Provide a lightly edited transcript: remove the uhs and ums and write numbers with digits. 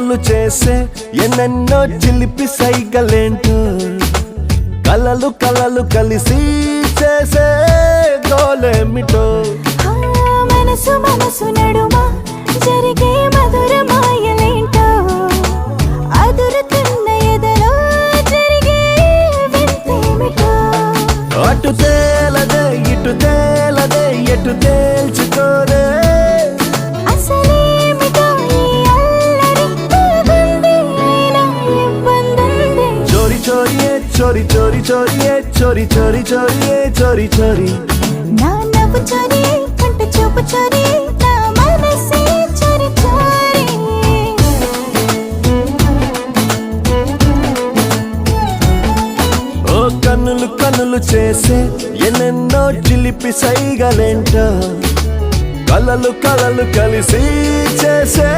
కన్నులు చేసే ఎన్నెన్నో చిలిపి సైగలేంటో కలలు కలలు కలిసి చేసే గోలేమిటో మనసు మనసు నడుమ జరిగే మధుర మాయలేంటో అదురుతున్న ఎదలో జరిగే వింతేమిటో అటు తేలదే ఇటు తేలదే ఎటు తేల్చుకోదే అసలేమిటో ఈ అల్లరి తగుంది అయినా ఇబ్బందుంది చోరీ చోరీయే చోరీ చోరీ చోరీయే చోరీ చోరీ చోరీయే చోరీ చోరీ నా నవ్వు చోరీ కంట చూపు చోరీ నా మనసే చోరీ చోరీ ఓ కన్నులు కన్నులు చేసే ఎన్నెన్నో చిలిపి సైగలేంటో కలలు కలలు కలిసి చేసే